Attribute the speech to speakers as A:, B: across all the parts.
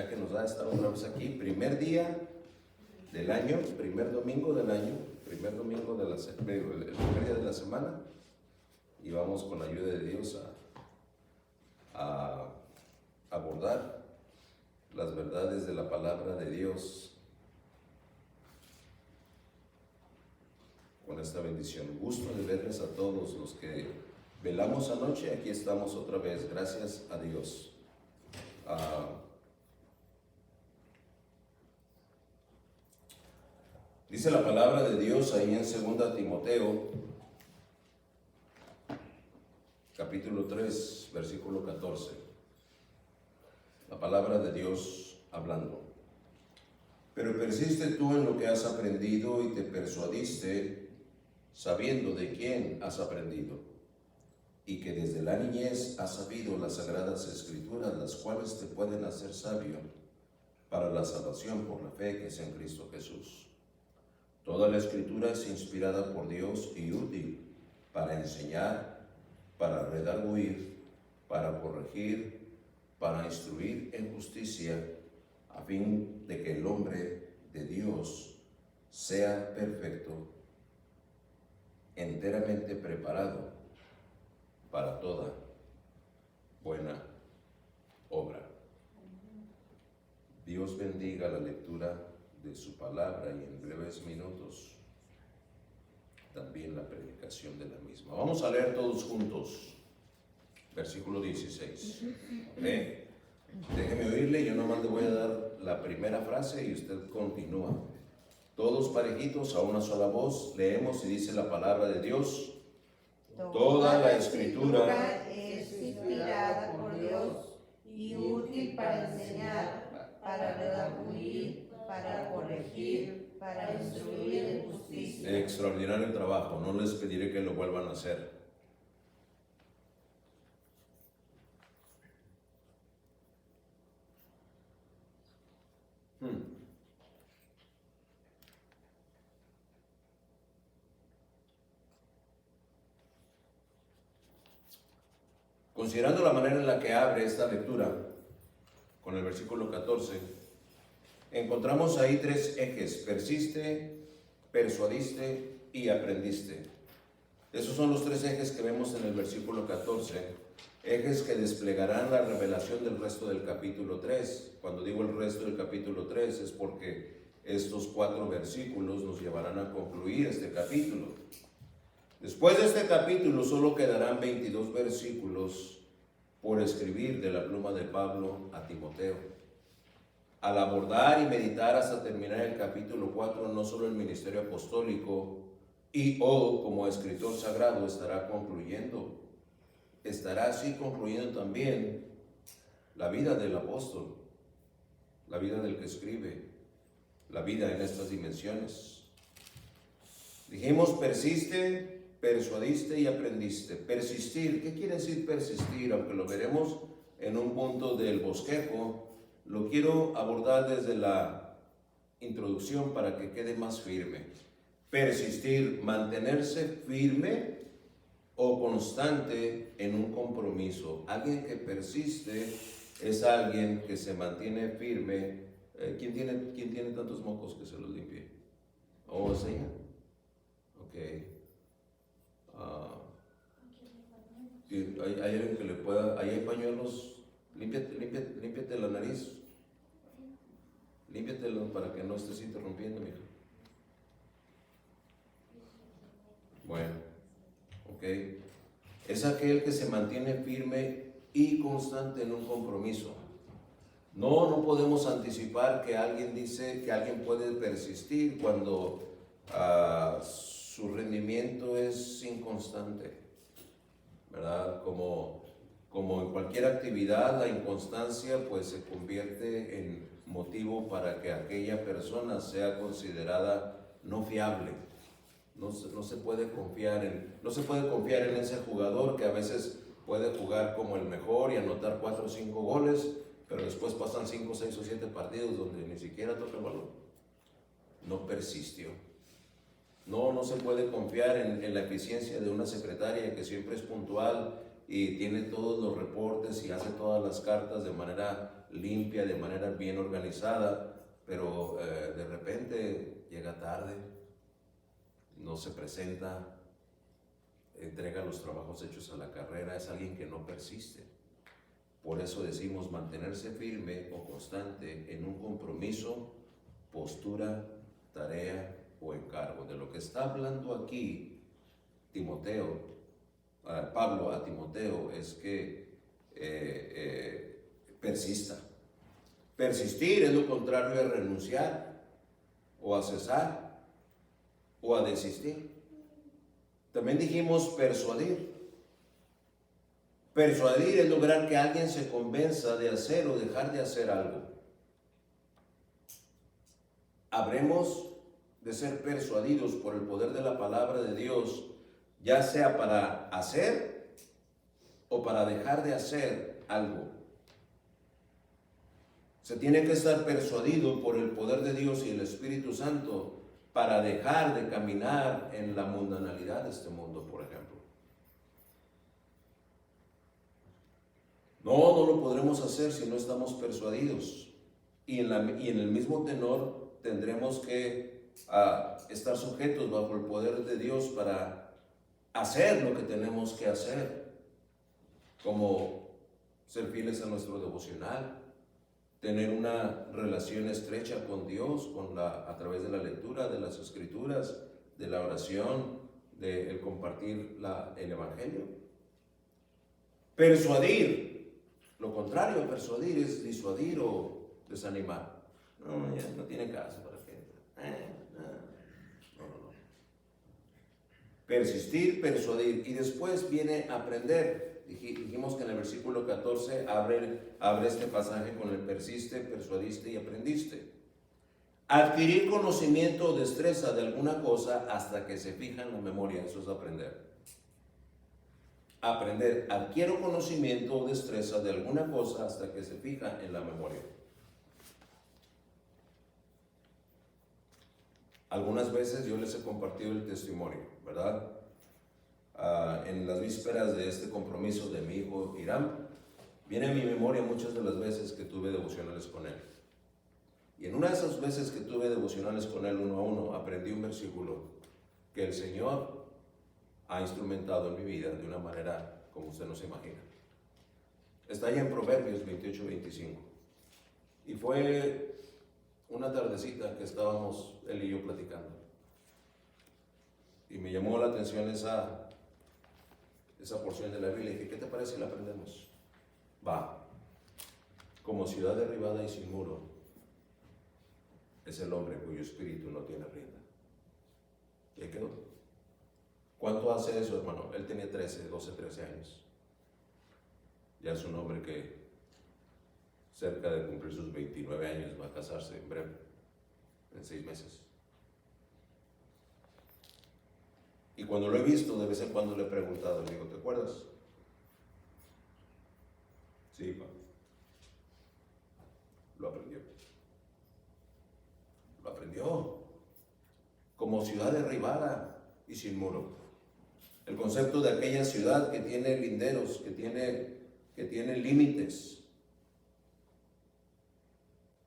A: oportunidad que nos da de estar otra vez aquí. Primer día del año, primer domingo del año, primer domingo de el primer día de la semana. Y vamos con la ayuda de Dios a abordar las verdades de la palabra de Dios con esta bendición. Gusto de verles a todos los que velamos anoche. Aquí estamos otra vez, gracias a Dios. Dice la palabra de Dios ahí en 2 Timoteo, capítulo 3, versículo 14. La palabra de Dios hablando. Pero persiste tú en lo que has aprendido y te persuadiste, sabiendo de quién has aprendido, y que desde la niñez has sabido las sagradas escrituras, las cuales te pueden hacer sabio para la salvación por la fe que es en Cristo Jesús. Toda la escritura es inspirada por Dios y útil para enseñar, para redarguir, para corregir, para instruir en justicia, a fin de que el hombre de Dios sea perfecto, enteramente preparado para toda buena obra. Dios bendiga la lectura de su palabra y en breves minutos también la predicación de la misma. Vamos a leer todos juntos, versículo 16. ¿Okay? Déjeme oírle, yo nomás le voy a dar la primera frase y usted continúa. Todos parejitos, a una sola voz, leemos y dice la palabra de Dios. Toda la escritura
B: es inspirada por Dios y útil para enseñar, para redarguir, para corregir, para instruir en justicia.
A: Extraordinario trabajo, no les pediré que lo vuelvan a hacer. Considerando la manera en la que abre esta lectura, con el versículo 14, encontramos ahí tres ejes: persiste, persuadiste y aprendiste. Esos son los tres ejes que vemos en el versículo 14, ejes que desplegarán la revelación del resto del capítulo 3. Cuando digo el resto del capítulo 3 es porque estos 4 versículos nos llevarán a concluir este capítulo. Después de este capítulo solo quedarán 22 versículos por escribir de la pluma de Pablo a Timoteo. Al abordar y meditar hasta terminar el capítulo 4, no solo el ministerio apostólico como escritor sagrado estará concluyendo, estará así concluyendo también la vida del apóstol, la vida del que escribe, la vida en estas dimensiones. Dijimos persiste, persuadiste y aprendiste. Persistir, ¿qué quiere decir persistir? Aunque lo veremos en un punto del bosquejo, lo quiero abordar desde la introducción para que quede más firme. Persistir, mantenerse firme o constante en un compromiso. Alguien que persiste es alguien que se mantiene firme. ¿Quién tiene tantos mocos que se los limpie? ¿Oh, es ella? Ok. Hay alguien que le pueda, ahí hay pañuelos, límpiate la nariz, límpiatelo para que no estés interrumpiendo, mija. Bueno, ok. Es aquel que se mantiene firme y constante en un compromiso. No podemos anticipar que alguien dice que alguien puede persistir cuando su rendimiento es inconstante, ¿verdad? Como en cualquier actividad, la inconstancia pues se convierte en motivo para que aquella persona sea considerada no fiable. No se puede confiar en ese jugador que a veces puede jugar como el mejor y anotar 4 o 5 goles, pero después pasan 5, 6 o 7 partidos donde ni siquiera toca el balón. No persistió. No se puede confiar en la eficiencia de una secretaria que siempre es puntual y tiene todos los reportes y hace todas las cartas de manera limpia, de manera bien organizada, pero de repente llega tarde, no se presenta, entrega los trabajos hechos a la carrera, es alguien que no persiste. Por eso decimos mantenerse firme o constante en un compromiso, postura, tarea o encargo. De lo que está hablando aquí Pablo a Timoteo es que persista. Persistir es lo contrario a renunciar o a cesar o a desistir. También dijimos persuadir. Persuadir es lograr que alguien se convenza de hacer o dejar de hacer algo. Habremos de ser persuadidos por el poder de la palabra de Dios, ya sea para hacer o para dejar de hacer algo. Se tiene que estar persuadido por el poder de Dios y el Espíritu Santo para dejar de caminar en la mundanalidad de este mundo, por ejemplo. No lo podremos hacer si no estamos persuadidos. Y en el mismo tenor tendremos que estar sujetos bajo el poder de Dios para hacer lo que tenemos que hacer, como ser fieles a nuestro devocional, tener una relación estrecha con Dios a través de la lectura de las Escrituras, de la oración, del compartir el Evangelio. Persuadir, lo contrario a persuadir es disuadir o desanimar. No tiene caso para que no. Persistir, persuadir, y después viene aprender. Dijimos que en el versículo 14 abre este pasaje con el persiste, persuadiste y aprendiste. Adquirir conocimiento o destreza de alguna cosa hasta que se fija en la memoria, eso es aprender. Aprender, adquiero conocimiento o destreza de alguna cosa hasta que se fija en la memoria. Algunas veces yo les he compartido el testimonio, ¿verdad? En las vísperas de este compromiso de mi hijo Irán, viene a mi memoria muchas de las veces que tuve devocionales con él. Y en una de esas veces que tuve devocionales con él 1 a 1, aprendí un versículo que el Señor ha instrumentado en mi vida de una manera como usted no se imagina. Está ahí en Proverbios 28-25. Y fue una tardecita que estábamos él y yo platicando. Y me llamó la atención esa porción de la Biblia. Y dije, ¿qué te parece si la aprendemos? Va. Como ciudad derribada y sin muro es el hombre cuyo espíritu no tiene rienda. Y ahí quedó. ¿Cuánto hace eso, hermano? Él tenía 13 años. Ya es un hombre que cerca de cumplir sus 29 años va a casarse en breve, en 6 meses. Y cuando lo he visto, de vez en cuando le he preguntado, le digo, ¿te acuerdas? Sí, papá. Lo aprendió. Lo aprendió. Como ciudad derribada y sin muro. El concepto de aquella ciudad que tiene linderos, que tiene límites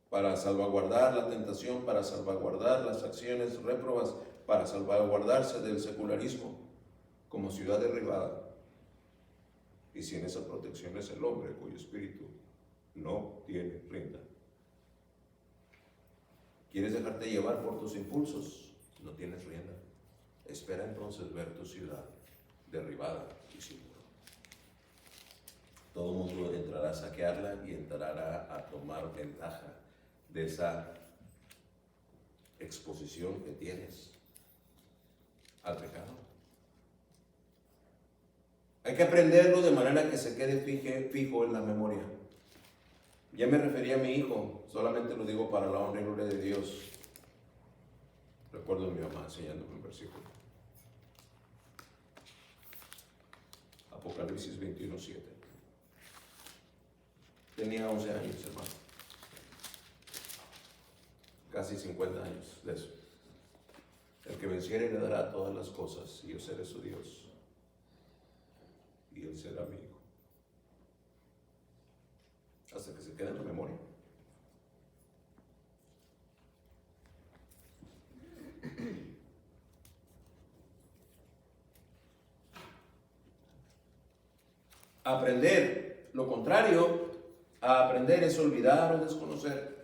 A: para salvaguardar la tentación, para salvaguardar las acciones réprobas, para salvaguardarse del secularismo, como ciudad derribada. Y sin esa protección es el hombre cuyo espíritu no tiene rienda. ¿Quieres dejarte llevar por tus impulsos? No tienes rienda. Espera entonces ver tu ciudad derribada y sin muro. Todo el mundo entrará a saquearla y entrará a tomar ventaja de esa exposición que tienes al pecado. Hay que aprenderlo de manera que se quede fijo en la memoria. Ya me refería a mi hijo, solamente lo digo para la honra y gloria de Dios. Recuerdo a mi mamá enseñándome un versículo. Apocalipsis 21:7. Tenía 11 años, hermano. Casi 50 años de eso. El que venciere heredará todas las cosas, y yo seré su Dios, y él será mi hijo. Hasta que se quede en la memoria. aprender. Lo contrario a aprender es olvidar o desconocer.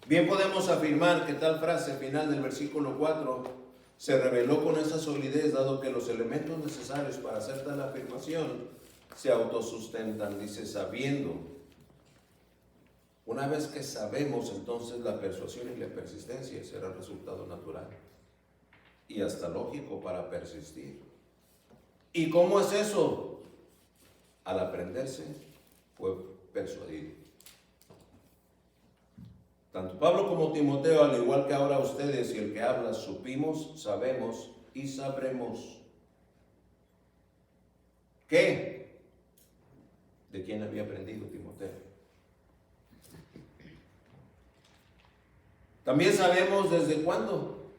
A: Bien podemos afirmar que tal frase final del versículo 4 se reveló con esa solidez, dado que los elementos necesarios para hacer tal afirmación se autosustentan, dice, sabiendo. Una vez que sabemos, entonces la persuasión y la persistencia será el resultado natural y hasta lógico para persistir. ¿Y cómo es eso? Al aprenderse fue persuadido. Tanto Pablo como Timoteo, al igual que ahora ustedes y el que habla, supimos, sabemos y sabremos. ¿Qué? ¿De quién había aprendido Timoteo? También sabemos desde cuándo.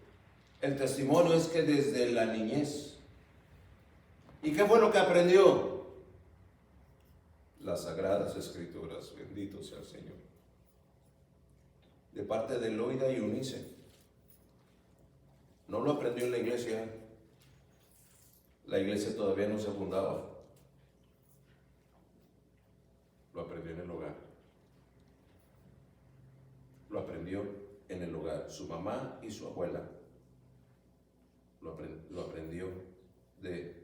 A: El testimonio es que desde la niñez. ¿Y qué fue lo que aprendió? Las Sagradas Escrituras, bendito sea el Señor. De parte de Loida y Eunice. No lo aprendió en la iglesia. La iglesia todavía no se fundaba. Lo aprendió en el hogar. Lo aprendió en el hogar. Su mamá y su abuela. Lo aprendió de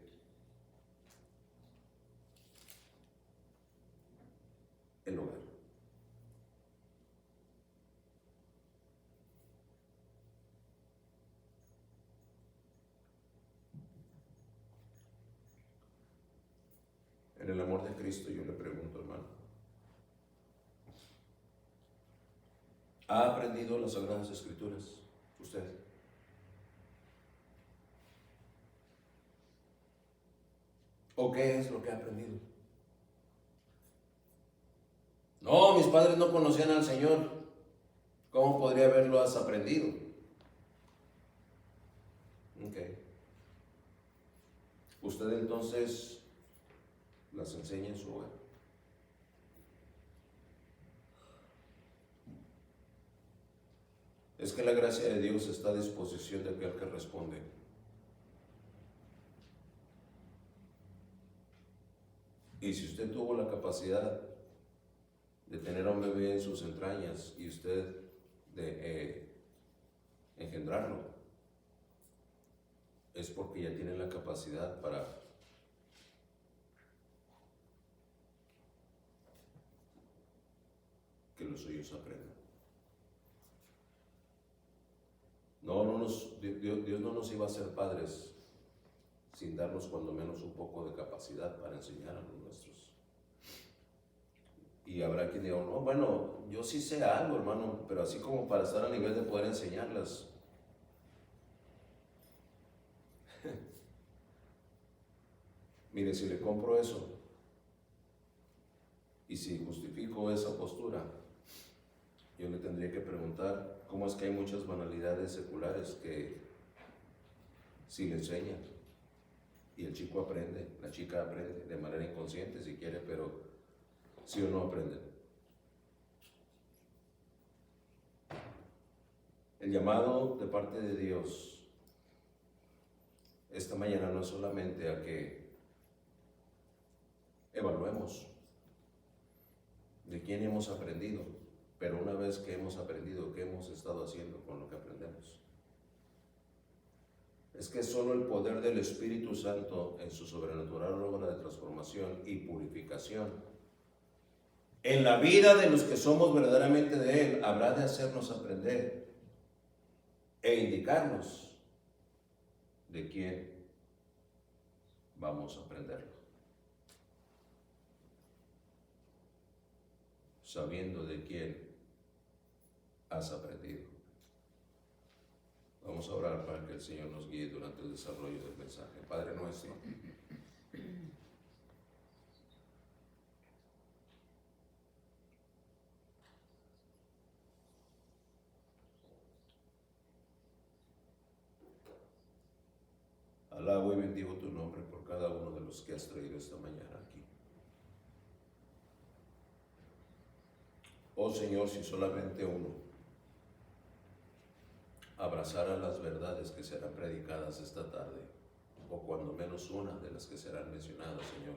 A: el hogar. En el amor de Cristo yo le pregunto, hermano, ¿ha aprendido las Sagradas Escrituras usted? ¿O qué es lo que ha aprendido? No, mis padres no conocían al Señor. ¿Cómo podría haberlo aprendido? Ok. Usted entonces las enseña en su hogar. Es que la gracia de Dios está a disposición de aquel que responde. Y si usted tuvo la capacidad de tener a un bebé en sus entrañas y usted de engendrarlo, es porque ya tiene la capacidad para que los suyos aprendan. Dios no nos iba a hacer padres sin darnos cuando menos un poco de capacidad para enseñar a los nuestros. Y habrá quien diga, no, bueno, yo sí sé algo, hermano, pero así como para estar a nivel de poder enseñarlas. Mire, si le compro eso y si justifico esa postura, yo le tendría que preguntar cómo es que hay muchas banalidades seculares que sí le enseñan y el chico aprende, la chica aprende de manera inconsciente si quiere, pero sí o no aprenden. El llamado de parte de Dios esta mañana no es solamente a que evaluemos de quién hemos aprendido, pero una vez que hemos aprendido, ¿qué hemos estado haciendo con lo que aprendemos? Es que solo el poder del Espíritu Santo en su sobrenatural obra de transformación y purificación en la vida de los que somos verdaderamente de Él habrá de hacernos aprender e indicarnos de quién vamos a aprenderlo. Sabiendo de quién has aprendido. Vamos a orar para que el Señor nos guíe durante el desarrollo del mensaje. Padre nuestro, alabo y bendigo tu nombre por cada uno de los que has traído esta mañana aquí. Oh Señor, si solamente uno abrazara las verdades que serán predicadas esta tarde, o cuando menos una de las que serán mencionadas, Señor,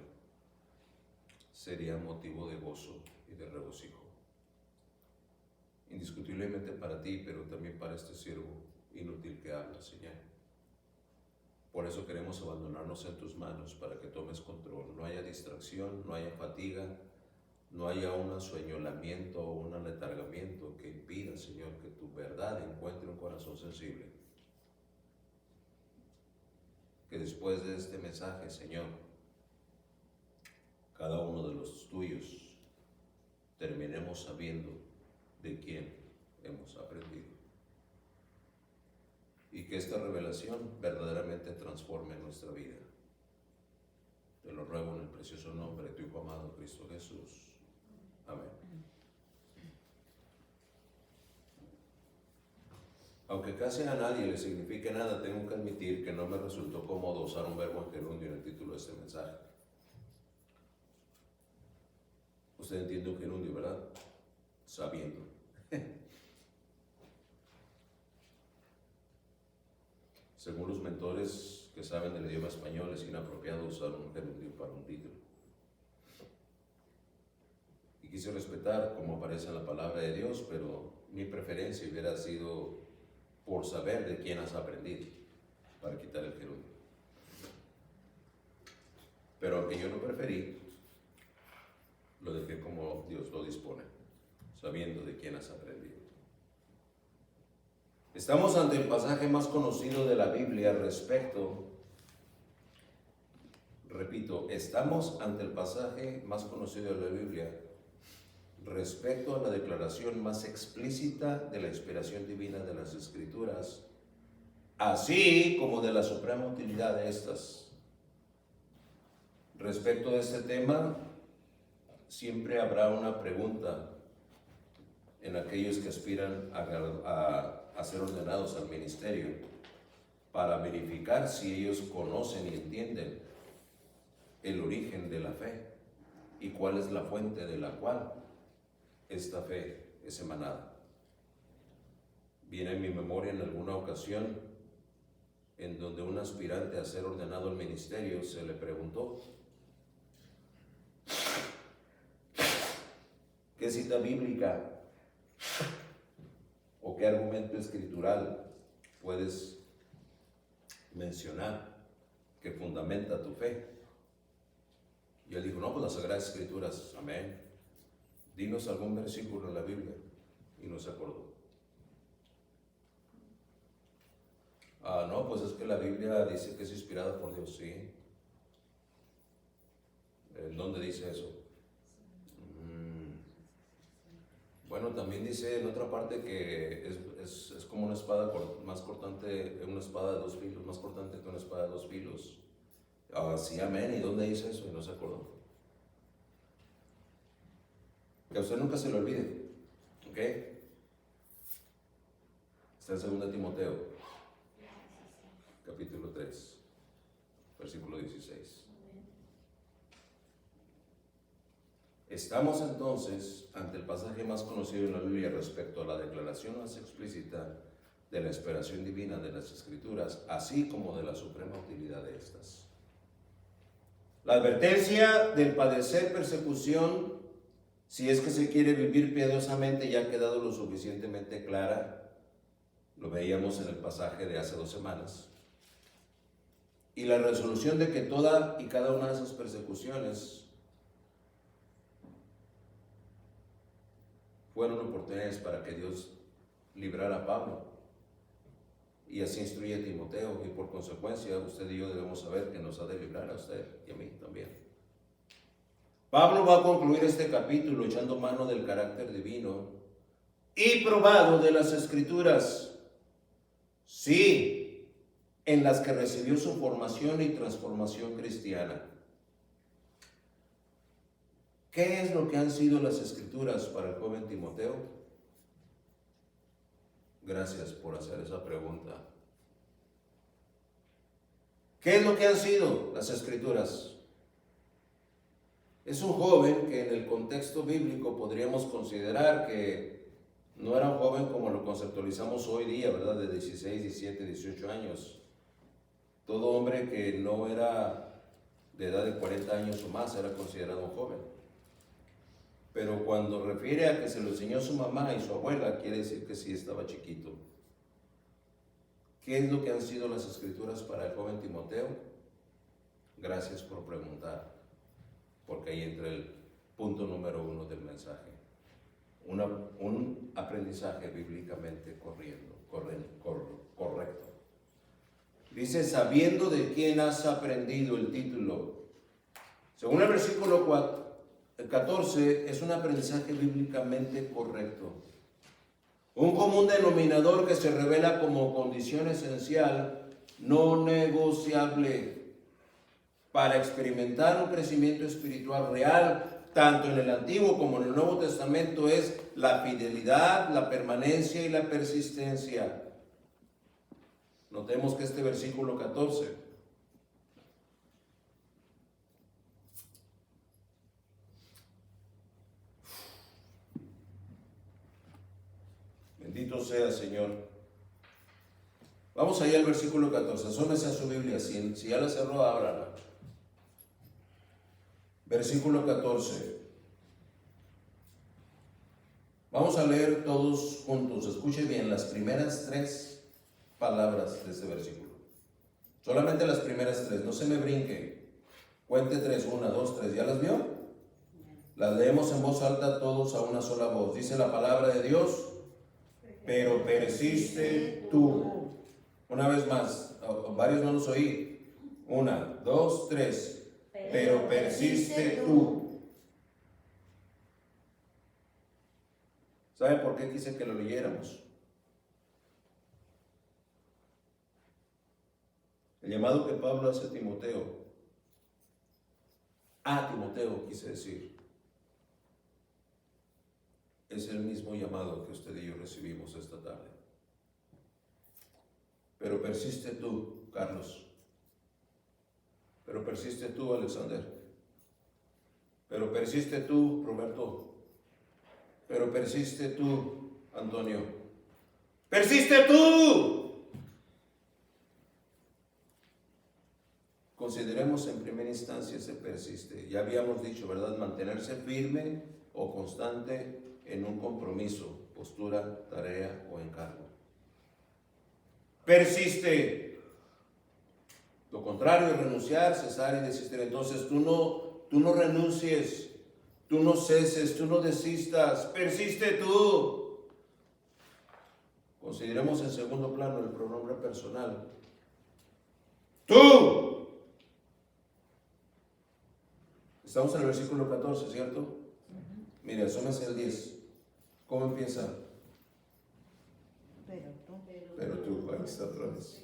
A: sería motivo de gozo y de regocijo. Indiscutiblemente para ti, pero también para este siervo inútil que habla, Señor. Por eso queremos abandonarnos en tus manos para que tomes control. No haya distracción, no haya fatiga, no haya un asueñolamiento o un aletargamiento que impida, Señor, que tu verdad encuentre un corazón sensible. Que después de este mensaje, Señor, cada uno de los tuyos terminemos sabiendo de quién hemos aprendido. Y que esta revelación verdaderamente transforme nuestra vida. Te lo ruego en el precioso nombre de tu Hijo amado, Cristo Jesús. Amén. Aunque casi a nadie le signifique nada, tengo que admitir que no me resultó cómodo usar un verbo en gerundio en el título de este mensaje. Usted entiende un gerundio, ¿verdad? Sabiendo. Según los mentores que saben del idioma español, es inapropiado usar un gerundio para un título. Y quise respetar como aparece en la palabra de Dios, pero mi preferencia hubiera sido por saber de quién has aprendido, para quitar el gerundio. Pero aunque yo lo preferí, lo dejé como Dios lo dispone, sabiendo de quién has aprendido. Estamos ante el pasaje más conocido de la Biblia estamos ante el pasaje más conocido de la Biblia respecto a la declaración más explícita de la inspiración divina de las Escrituras, así como de la suprema utilidad de estas. Respecto de este tema, siempre habrá una pregunta en aquellos que aspiran a ser ordenados al ministerio, para verificar si ellos conocen y entienden el origen de la fe y cuál es la fuente de la cual esta fe es emanada. Viene en mi memoria en alguna ocasión en donde un aspirante a ser ordenado al ministerio se le preguntó: ¿qué cita bíblica o qué argumento escritural puedes mencionar que fundamenta tu fe? Y él dijo: no, pues las Sagradas Escrituras. Amén. Dinos algún versículo en la Biblia. Y no se acordó. No, pues es que la Biblia dice que es inspirada por Dios. Sí. ¿En dónde dice eso? Bueno, también dice en otra parte que es como una espada más cortante, una espada de dos filos, más cortante que una espada de dos filos. Sí, amén. ¿Y dónde dice eso? Y no se acordó. Que a usted nunca se lo olvide. ¿Ok? Está en 2 Timoteo, capítulo 3, versículo 16. Estamos entonces ante el pasaje más conocido en la Biblia respecto a la declaración más explícita de la inspiración divina de las Escrituras, así como de la suprema utilidad de estas. La advertencia del padecer persecución, si es que se quiere vivir piadosamente, ya ha quedado lo suficientemente clara. Lo veíamos en el pasaje de hace 2 semanas. Y la resolución de que toda y cada una de esas persecuciones fueron oportunidades para que Dios librara a Pablo y así instruye a Timoteo, y por consecuencia usted y yo debemos saber que nos ha de librar a usted y a mí también. Pablo va a concluir este capítulo echando mano del carácter divino y probado de las Escrituras, sí, en las que recibió su formación y transformación cristiana. ¿Qué es lo que han sido las Escrituras para el joven Timoteo? Gracias por hacer esa pregunta. ¿Qué es lo que han sido las Escrituras? Es un joven que en el contexto bíblico podríamos considerar que no era un joven como lo conceptualizamos hoy día, ¿verdad? De 16, 17, 18 años. Todo hombre que no era de edad de 40 años o más era considerado un joven. pero cuando refiere a que se lo enseñó su mamá y su abuela, quiere decir que sí estaba chiquito. ¿Qué es lo que han sido las escrituras para el joven Timoteo? Gracias por preguntar, porque ahí entra el punto número 1 del mensaje. Un aprendizaje bíblicamente correcto. Dice, sabiendo de quién has aprendido el título. Según el versículo 14, es un aprendizaje bíblicamente correcto. Un común denominador que se revela como condición esencial, no negociable, para experimentar un crecimiento espiritual real, tanto en el Antiguo como en el Nuevo Testamento, es la fidelidad, la permanencia y la persistencia. Notemos que este versículo 14 bendito sea, Señor. Vamos allá al versículo 14. Asómese a su Biblia. Si ya la cerró, ábrala. Versículo 14. Vamos a leer todos juntos. Escuche bien las primeras 3 palabras de este versículo. Solamente las primeras 3. No se me brinque. Cuente 3. 1, 2, 3. ¿Ya las vio? Las leemos en voz alta todos a una sola voz. Dice la palabra de Dios. Pero persiste tú. Una vez más, varios no los oí. 1, 2, 3. Pero persiste tú. ¿Sabe por qué quise que lo leyéramos? El llamado que Pablo hace a Timoteo, quise decir, es el mismo llamado que usted y yo recibimos esta tarde. Pero persiste tú, Carlos. Pero persiste tú, Alexander. Pero persiste tú, Roberto. Pero persiste tú, Antonio. ¡Persiste tú! Consideremos en primera instancia ese persiste. Ya habíamos dicho, ¿verdad? Mantenerse firme o constante en un compromiso, postura, tarea o encargo. Persiste. Lo contrario es renunciar, cesar y desistir. Entonces tú no renuncies, tú no ceses, tú no desistas. Persiste tú. Consideremos en segundo plano el pronombre personal. Tú. Estamos en el versículo 14, ¿cierto? Mire, asómese el 10. ¿Cómo empieza? Pero tú, ahí está otra vez.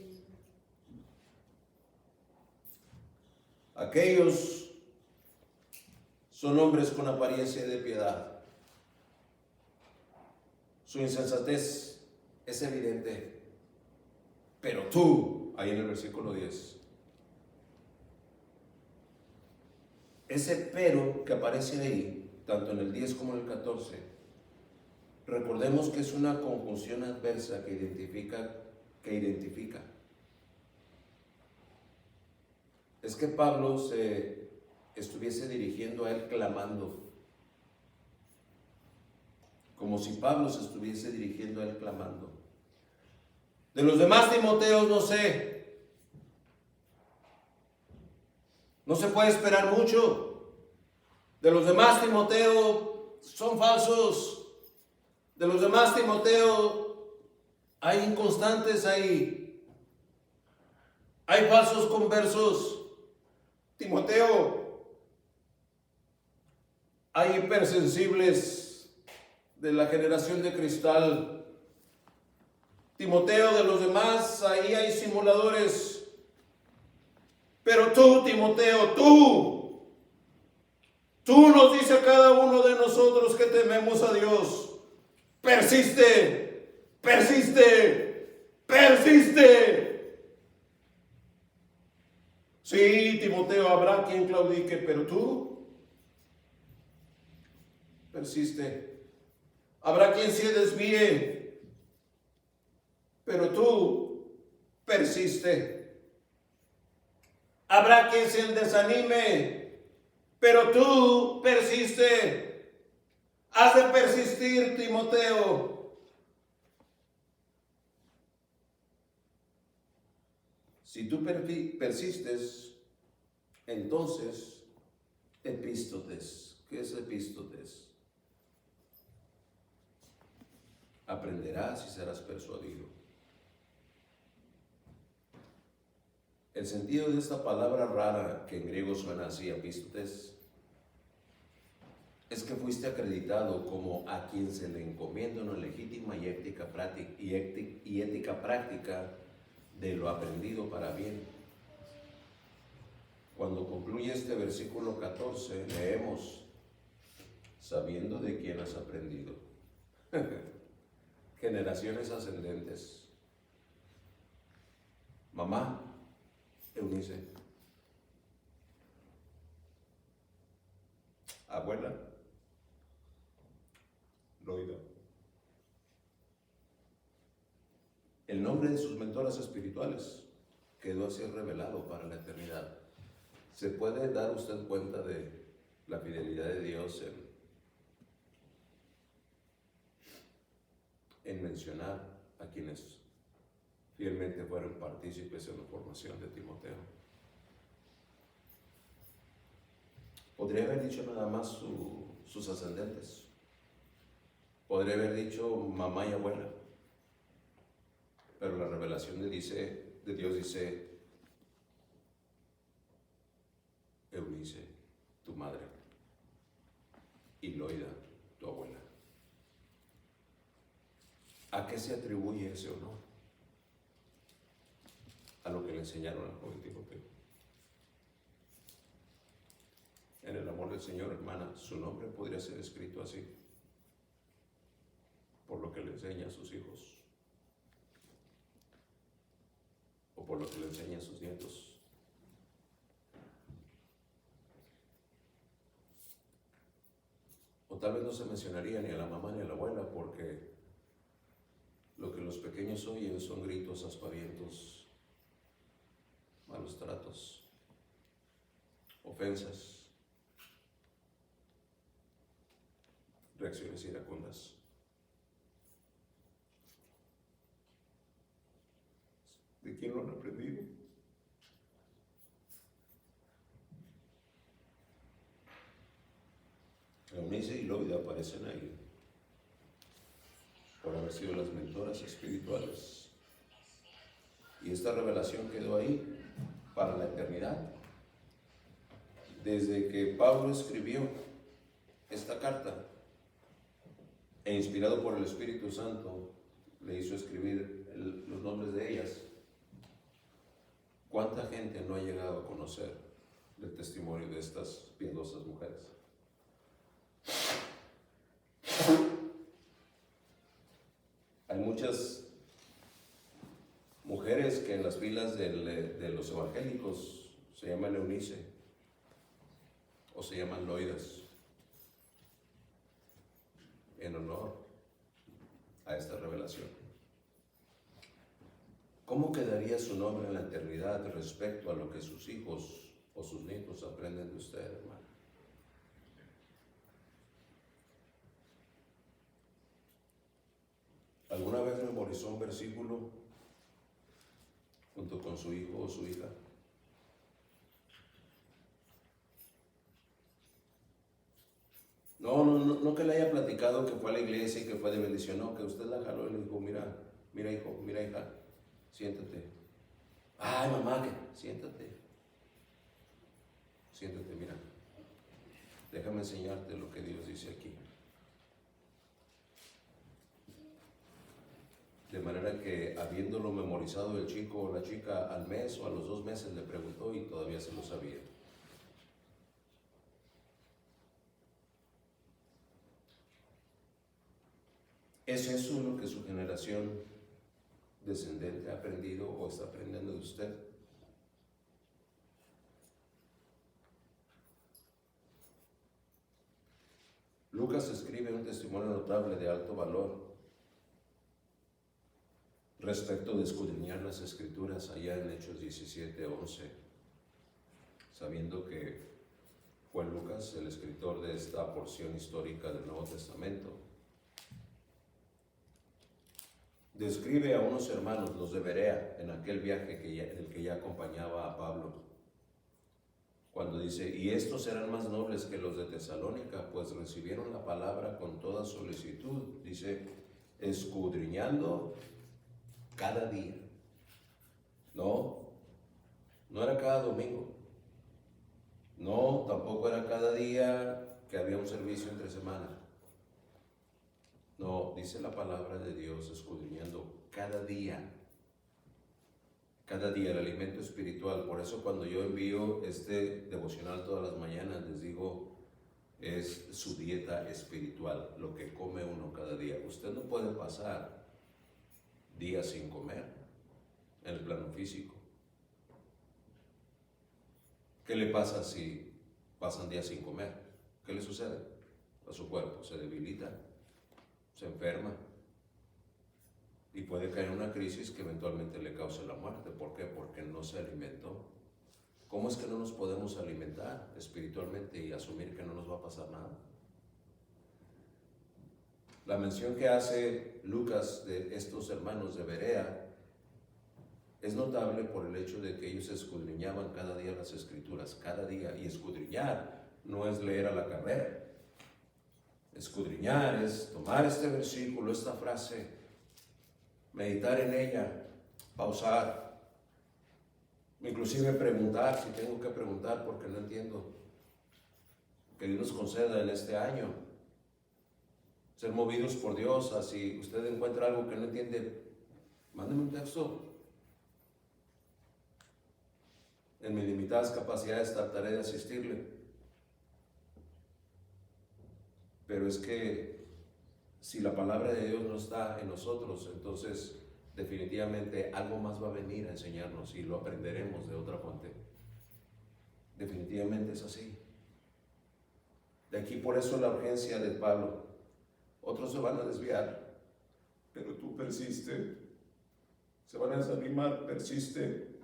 A: Aquellos son hombres con apariencia de piedad. Su insensatez es evidente. Pero tú, ahí en el versículo 10. Ese pero que aparece ahí, tanto en el 10 como en el 14, recordemos que es una conjunción adversa que identifica. Es que Pablo se estuviese dirigiendo a él clamando. Como si Pablo se estuviese dirigiendo a él clamando. De los demás Timoteos no sé. No se puede esperar mucho. De los demás Timoteo son falsos. De los demás Timoteo hay inconstantes ahí. Hay falsos conversos. Timoteo, hay hipersensibles de la generación de cristal. Timoteo, de los demás, ahí hay simuladores. Pero tú, Timoteo, tú nos dice a cada uno de nosotros que tememos a Dios. Persiste, persiste, persiste. Sí, Timoteo, habrá quien claudique, pero tú persiste. Habrá quien se desvíe, pero tú persiste. Habrá quien se desanime, pero tú persiste. Has de persistir, Timoteo. Si tú persistes, entonces, epístotes. ¿Qué es epístotes? Aprenderás y serás persuadido. El sentido de esta palabra rara, que en griego suena así, epístotes, es que fuiste acreditado como a quien se le encomienda una legítima y ética práctica de lo aprendido para bien. Cuando concluye este versículo 14, leemos, sabiendo de quién has aprendido. Generaciones ascendentes. Mamá, Eunice. Abuela, Loida. El nombre de sus mentoras espirituales quedó así revelado para la eternidad. ¿Se puede dar usted cuenta de la fidelidad de Dios en mencionar a quienes fielmente fueron partícipes en la formación de Timoteo? Podría haber dicho nada más sus ascendentes. Podría haber dicho mamá y abuela. Pero la revelación de Dios dice, Eunice, tu madre, y Loida, tu abuela. ¿A qué se atribuye ese honor? A lo que le enseñaron al joven Timoteo. En el amor del Señor, hermana, su nombre podría ser escrito así, por lo que le enseña a sus hijos, o por lo que le enseña a sus nietos. O tal vez no se mencionaría ni a la mamá ni a la abuela, porque lo que los pequeños oyen son gritos, aspavientos, malos tratos, ofensas, reacciones iracundas. ¿De quién lo han aprendido? Eunice y Loida aparecen ahí por haber sido las mentoras espirituales. Y esta revelación quedó ahí para la eternidad. Desde que Pablo escribió esta carta, e inspirado por el Espíritu Santo, le hizo escribir los nombres de ellas. ¿Cuánta gente no ha llegado a conocer el testimonio de estas piadosas mujeres? Hay muchas mujeres que en las filas de los evangélicos se llaman Eunice o se llaman Loidas, en honor a esta revelación. ¿Cómo quedaría su nombre en la eternidad respecto a lo que sus hijos o sus nietos aprenden de usted, hermano? ¿Alguna vez memorizó un versículo junto con su hijo o su hija? No que le haya platicado que fue a la iglesia y que fue de bendición, no, que usted la jaló y le dijo, mira hijo, mira hija, siéntate. Ay mamá, siéntate, mira, déjame enseñarte lo que Dios dice aquí. De manera que, habiéndolo memorizado el chico o la chica al mes o a los 2 meses, le preguntó y todavía se lo sabía. ¿Es eso lo que su generación descendente ha aprendido o está aprendiendo de usted? Lucas escribe un testimonio notable de alto valor respecto de escudriñar las Escrituras allá en Hechos 17:11, sabiendo que fue Lucas el escritor de esta porción histórica del Nuevo Testamento. Describe a unos hermanos, los de Berea, en aquel viaje el que ya acompañaba a Pablo, cuando dice: y estos serán más nobles que los de Tesalónica, pues recibieron la palabra con toda solicitud, dice, escudriñando cada día. No era cada domingo, no, tampoco era cada día que había un servicio entre semana. No, dice la palabra de Dios, escudriñando cada día el alimento espiritual. Por eso cuando yo envío este devocional todas las mañanas, les digo, es su dieta espiritual, lo que come uno cada día. Usted no puede pasar días sin comer en el plano físico. ¿Qué le pasa si pasan días sin comer? ¿Qué le sucede? A su cuerpo se debilita, se enferma y puede caer en una crisis que eventualmente le cause la muerte. ¿Por qué? Porque no se alimentó. ¿Cómo es que no nos podemos alimentar espiritualmente y asumir que no nos va a pasar nada? La mención que hace Lucas de estos hermanos de Berea es notable por el hecho de que ellos escudriñaban cada día las Escrituras, cada día. Y escudriñar no es leer a la carrera. Escudriñar es tomar este versículo, esta frase, meditar en ella, pausar, inclusive preguntar, si tengo que preguntar porque no entiendo. Que Dios nos conceda en este año ser movidos por Dios. Si usted encuentra algo que no entiende, mándeme un texto. En mis limitadas capacidades trataré de asistirle. Pero es que si la palabra de Dios no está en nosotros, entonces definitivamente algo más va a venir a enseñarnos y lo aprenderemos de otra fuente. Definitivamente es así. De aquí por eso la urgencia de Pablo. Otros se van a desviar, pero tú persiste. Se van a desanimar, persiste.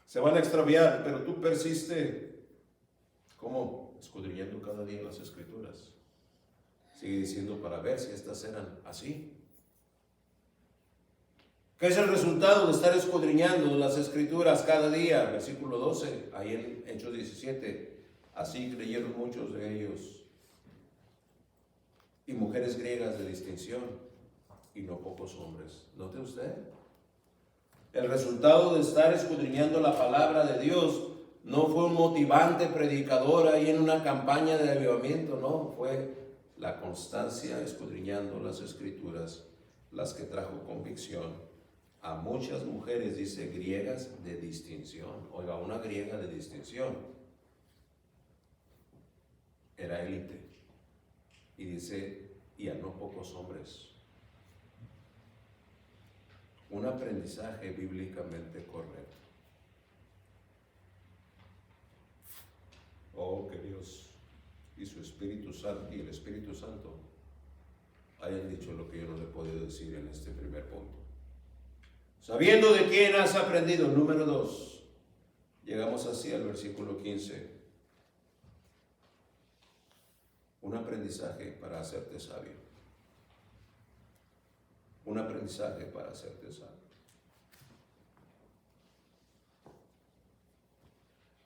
A: Se van a extraviar, pero tú persiste. ¿Cómo? Escudriñando cada día las Escrituras. Sigue diciendo, para ver si estas eran así. ¿Qué es el resultado de estar escudriñando las Escrituras cada día? Versículo 12, ahí en Hechos 17. Así creyeron muchos de ellos, y mujeres griegas de distinción, y no pocos hombres. ¿Note usted? El resultado de estar escudriñando la palabra de Dios no fue un motivante predicador ahí en una campaña de avivamiento, no, fue la constancia escudriñando las Escrituras las que trajo convicción a muchas mujeres, dice, griegas de distinción. Oiga, una griega de distinción era élite, y dice, y a no pocos hombres. Un aprendizaje bíblicamente correcto. Oh, que Dios y su Espíritu Santo y el Espíritu Santo hayan dicho lo que yo no le he podido decir en este primer punto. Sabiendo de quién has aprendido. Número 2. Llegamos así al versículo 15. Un aprendizaje para hacerte sabio. Un aprendizaje para hacerte sabio.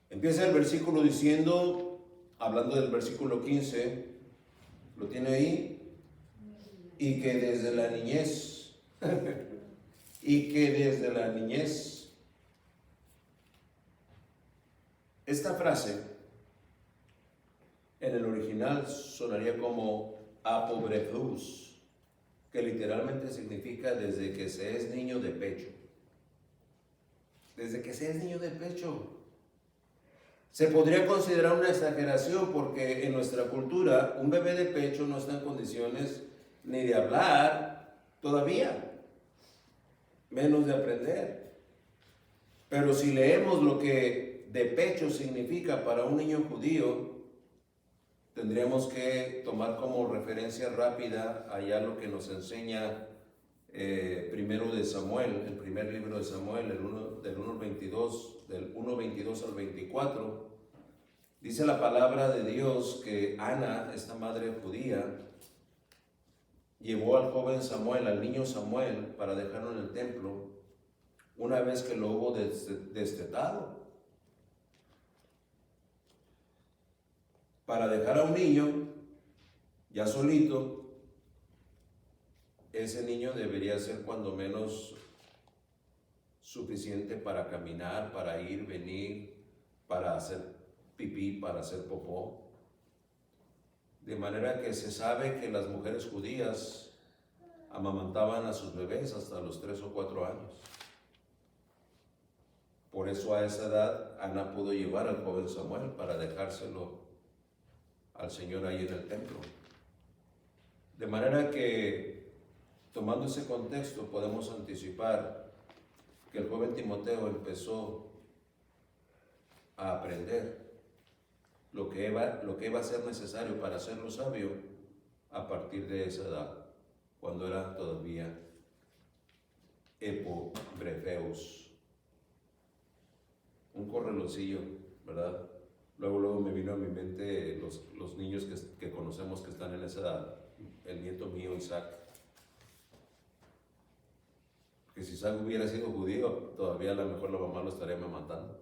A: Empieza el versículo diciendo, hablando del versículo 15, ¿lo tiene ahí? Y que desde la niñez, esta frase en el original sonaría como apobrethus, que literalmente significa desde que se es niño de pecho. Desde que se es niño de pecho. Se podría considerar una exageración porque en nuestra cultura un bebé de pecho no está en condiciones ni de hablar todavía, menos de aprender. Pero si leemos lo que de pecho significa para un niño judío, tendríamos que tomar como referencia rápida allá lo que nos enseña primero de Samuel, el primer libro de Samuel, del 1.22 al 24. Dice la palabra de Dios que Ana, esta madre judía, llevó al joven Samuel, al niño Samuel, para dejarlo en el templo, una vez que lo hubo destetado. Para dejar a un niño ya solito, ese niño debería ser cuando menos suficiente para caminar, para ir, venir, para hacer pipí, para hacer popó. De manera que se sabe que las mujeres judías amamantaban a sus bebés hasta los 3 o 4 años. Por eso a esa edad Ana pudo llevar al joven Samuel para dejárselo al Señor ahí en el templo. De manera que, tomando ese contexto, podemos anticipar que el joven Timoteo empezó a aprender lo que iba a ser necesario para hacerlo sabio a partir de esa edad, cuando era todavía breveus, un correloncillo, ¿verdad? Luego me vino a mi mente los niños que conocemos que están en esa edad, el nieto mío Isaac, que si Isaac hubiera sido judío, todavía a lo mejor la mamá lo estaría amamantando.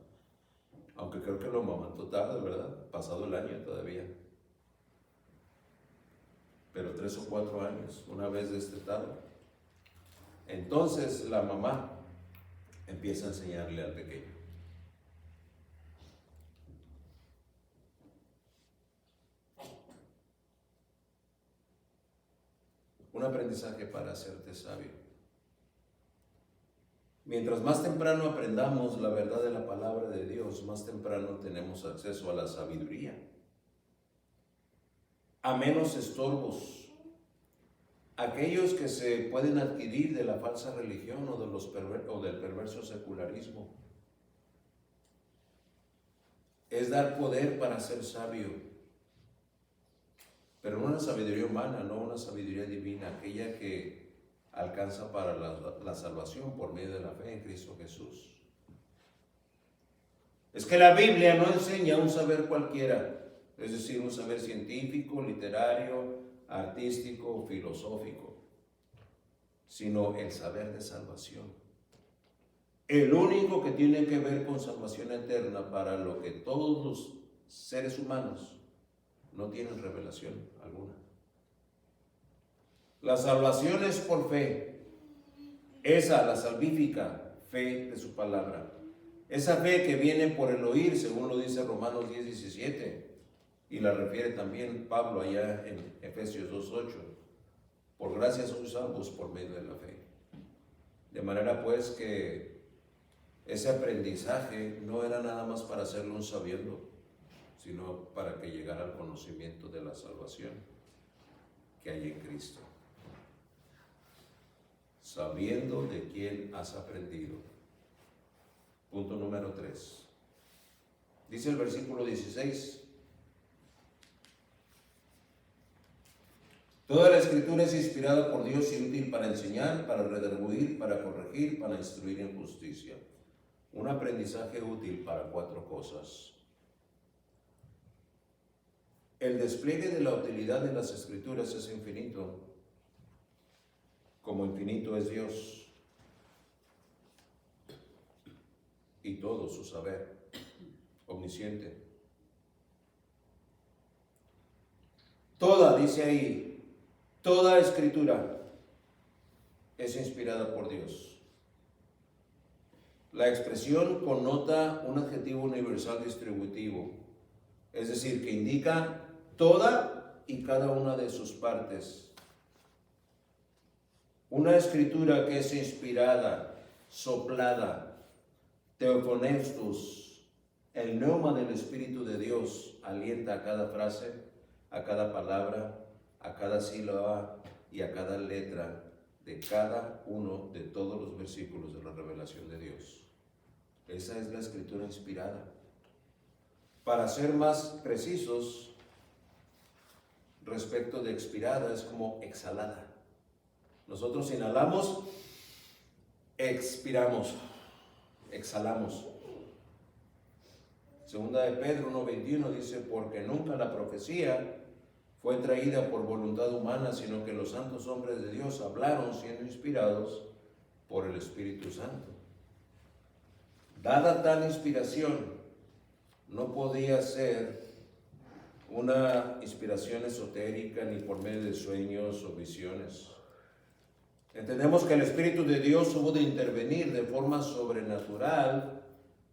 A: Aunque creo que lo amamantó tarde, ¿verdad? Pasado el año todavía. Pero 3 o 4 años, una vez destetado. Entonces la mamá empieza a enseñarle al pequeño. Un aprendizaje para hacerte sabio. Mientras más temprano aprendamos la verdad de la palabra de Dios, más temprano tenemos acceso a la sabiduría, a menos estorbos, aquellos que se pueden adquirir de la falsa religión o del perverso secularismo. Es dar poder para ser sabio, pero no una sabiduría humana, no una sabiduría divina, aquella que alcanza para la salvación por medio de la fe en Cristo Jesús. Es que la Biblia no enseña un saber cualquiera, es decir, un saber científico, literario, artístico, filosófico, sino el saber de salvación. El único que tiene que ver con salvación eterna, para lo que todos los seres humanos no tienen revelación alguna. La salvación es por fe. Esa, la salvífica fe de su palabra. Esa fe que viene por el oír, según lo dice Romanos 10:17, y la refiere también Pablo allá en Efesios 2:8. Por gracia sois salvos por medio de la fe. De manera pues que ese aprendizaje no era nada más para hacerlo un sabiendo, sino para que llegara al conocimiento de la salvación que hay en Cristo. Sabiendo de quién has aprendido. Punto número 3. Dice el versículo 16. Toda la Escritura es inspirada por Dios y útil para enseñar, para redarguir, para corregir, para instruir en justicia. Un aprendizaje útil para 4 cosas. El despliegue de la utilidad de las Escrituras es infinito, como infinito es Dios y todo su saber omnisciente. Toda, dice ahí, toda Escritura es inspirada por Dios. La expresión connota un adjetivo universal distributivo, es decir, que indica toda y cada una de sus partes. Una escritura que es inspirada, soplada, teofonestus, el neuma del Espíritu de Dios alienta a cada frase, a cada palabra, a cada sílaba y a cada letra de cada uno de todos los versículos de la revelación de Dios. Esa es la escritura inspirada. Para ser más precisos, respecto de expirada, es como exhalada. Nosotros inhalamos, expiramos, exhalamos. Segunda de Pedro 1:21 dice, porque nunca la profecía fue traída por voluntad humana, sino que los santos hombres de Dios hablaron siendo inspirados por el Espíritu Santo. Dada tal inspiración, no podía ser una inspiración esotérica ni por medio de sueños o visiones. Entendemos que el Espíritu de Dios hubo de intervenir de forma sobrenatural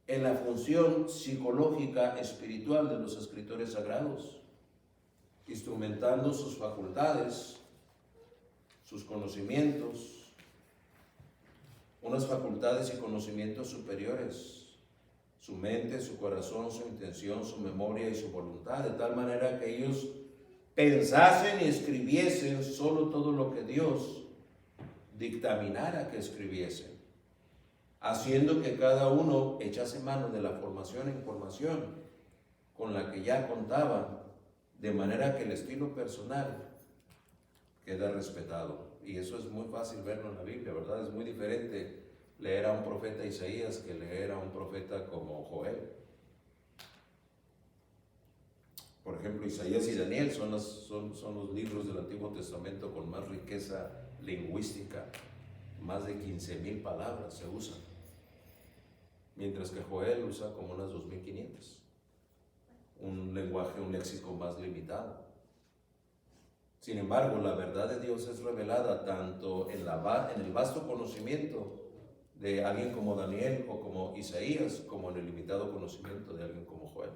A: en la función psicológica espiritual de los escritores sagrados, instrumentando sus facultades, sus conocimientos, unas facultades y conocimientos superiores, su mente, su corazón, su intención, su memoria y su voluntad, de tal manera que ellos pensasen y escribiesen solo todo lo que Dios dictaminara que escribiesen, haciendo que cada uno echase mano de la formación e información con la que ya contaban, de manera que el estilo personal queda respetado. Y eso es muy fácil verlo en la Biblia, ¿verdad? Es muy diferente leer a un profeta Isaías que leer a un profeta como Joel. Por ejemplo, Isaías y Daniel son los libros del Antiguo Testamento con más riqueza lingüística, más de 15,000 palabras se usan, mientras que Joel usa como unas 2,500, un lenguaje, un léxico más limitado. Sin embargo, la verdad de Dios es revelada tanto en el vasto conocimiento de alguien como Daniel o como Isaías, como en el limitado conocimiento de alguien como Joel.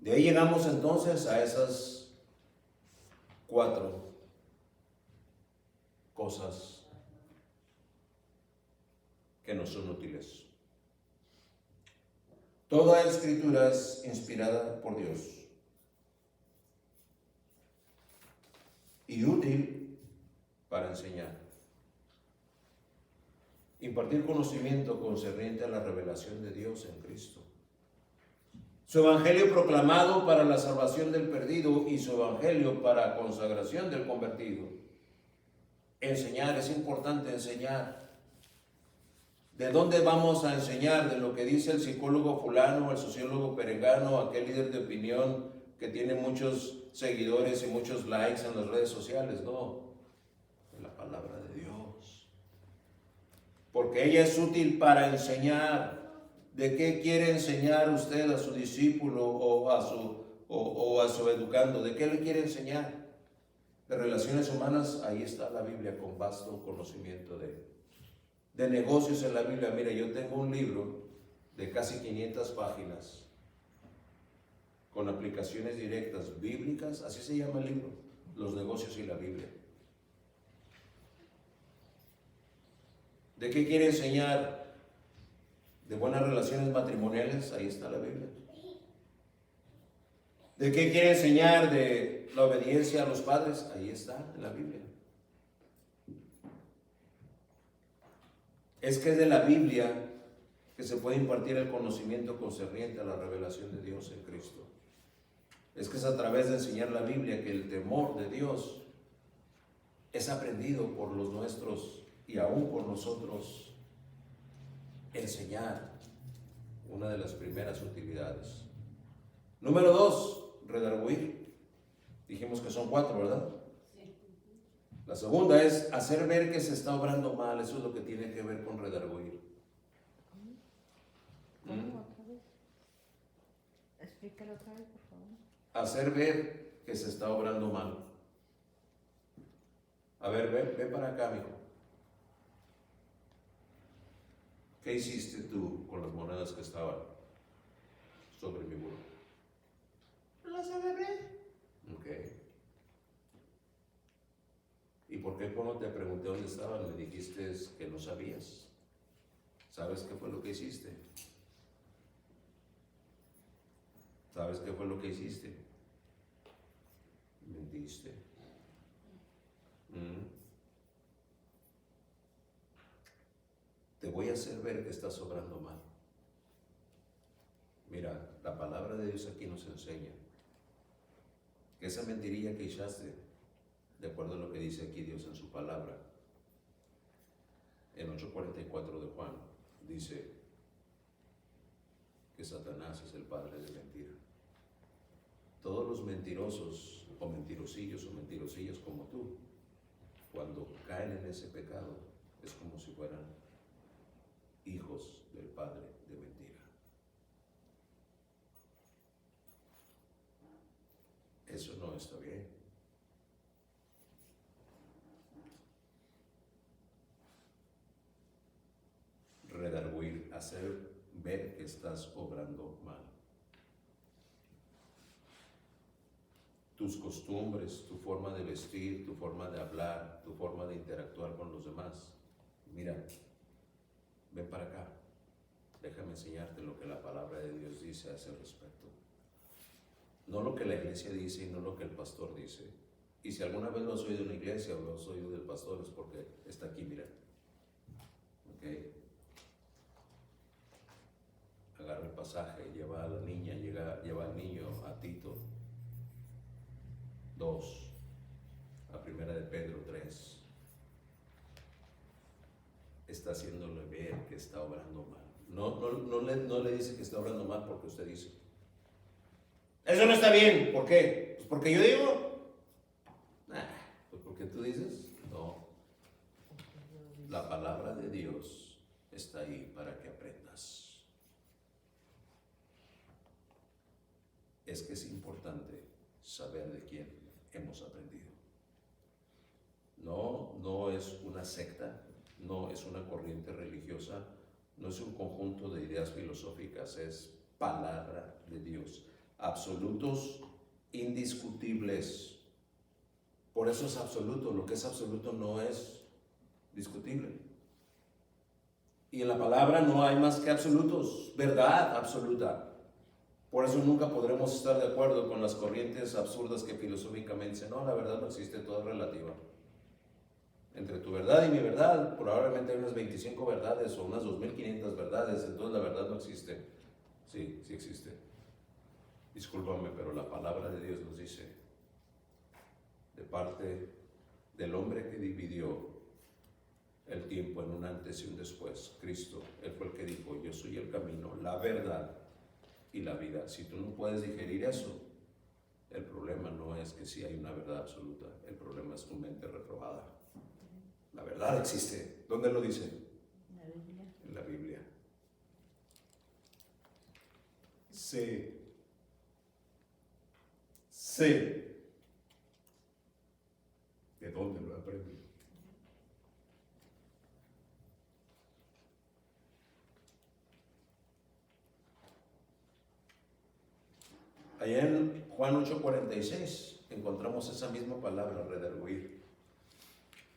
A: De ahí llegamos entonces a esas 4 cosas que nos son útiles. Toda escritura es inspirada por Dios y útil para enseñar, impartir conocimiento concerniente a la revelación de Dios en Cristo, su evangelio proclamado para la salvación del perdido y su evangelio para consagración del convertido. Enseñar, es importante enseñar. ¿De dónde vamos a enseñar? ¿De lo que dice el psicólogo fulano, el sociólogo perengano, aquel líder de opinión que tiene muchos seguidores y muchos likes en las redes sociales? No, de la palabra de Dios. Porque ella es útil para enseñar. ¿De qué quiere enseñar usted a su discípulo o a su educando? ¿De qué le quiere enseñar? De relaciones humanas, ahí está la Biblia con vasto conocimiento de negocios en la Biblia. Mira, yo tengo un libro de casi 500 páginas con aplicaciones directas bíblicas, así se llama el libro, Los negocios y la Biblia. ¿De qué quiere enseñar? De buenas relaciones matrimoniales, ahí está la Biblia. ¿De qué quiere enseñar? De la obediencia a los padres, ahí está en la Biblia. Es que es de la Biblia que se puede impartir el conocimiento concerniente a la revelación de Dios en Cristo. Es que es a través de enseñar la Biblia que el temor de Dios es aprendido por los nuestros y aún por nosotros. Enseñar, una de las primeras utilidades. Número 2, redarguir. Dijimos que son 4, ¿verdad? Sí. La segunda es hacer ver que se está obrando mal. Eso es lo que tiene que ver con redarguir.
B: ¿Cómo otra vez? Explícalo otra vez, por favor.
A: Hacer ver que se está obrando mal. A ver, ve para acá, mijo. ¿Qué hiciste tú con las monedas que estaban sobre mi muro?
B: Las agarré.
A: Ok. ¿Y por qué cuando te pregunté dónde estaban me dijiste que no sabías? ¿Sabes qué fue lo que hiciste? ¿Sabes qué fue lo que hiciste? Mentiste. Te voy a hacer ver que estás obrando mal. Mira, la palabra de Dios aquí nos enseña que esa mentirilla que echaste, de acuerdo a lo que dice aquí Dios en su palabra, en 8:44 de Juan, dice, que Satanás es el padre de mentira. Todos los mentirosos o mentirosillos o mentirosillas como tú, cuando caen en ese pecado, es como si fueran hijos del padre de mentira. Eso no está bien. Redarguir, hacer ver que estás obrando mal. Tus costumbres, tu forma de vestir, tu forma de hablar, tu forma de interactuar con los demás. Mira, ven para acá. Déjame enseñarte lo que la palabra de Dios dice a ese respecto. No lo que la iglesia dice y no lo que el pastor dice. Y si alguna vez lo has oído en la iglesia o lo has oído del pastor, es porque está aquí, mira. ¿Ok? Agarra el pasaje, lleva a la niña, lleva al niño, a Tito 2, a primera de Pedro 3. Está haciéndole ver que está obrando mal. No le dice que está obrando mal porque usted dice. Eso no está bien. ¿Por qué? Pues porque yo digo. Pues porque tú dices. No. La palabra de Dios está ahí para que aprendas. Es que es importante saber de quién hemos aprendido. No es una secta, no es una corriente religiosa, no es un conjunto de ideas filosóficas, es palabra de Dios. Absolutos indiscutibles. Por eso es absoluto. Lo que es absoluto no es discutible. Y en la palabra no hay más que absolutos, verdad absoluta. Por eso nunca podremos estar de acuerdo con las corrientes absurdas que filosóficamente dicen, no, la verdad no existe, todo es relativa. Entre tu verdad y mi verdad, probablemente hay unas 25 verdades o unas 2500 verdades, entonces la verdad no existe. Sí, sí existe. Discúlpame, pero la palabra de Dios nos dice, de parte del hombre que dividió el tiempo en un antes y un después, Cristo, Él fue el que dijo, yo soy el camino, la verdad y la vida. Si tú no puedes digerir eso, el problema no es que sí hay una verdad absoluta, el problema es tu mente reprobada. La verdad existe. ¿Dónde lo dice?
B: La Biblia.
A: En la Biblia. Sé de dónde lo aprendí. Allá en Juan 8:46 encontramos esa misma palabra, redarguir.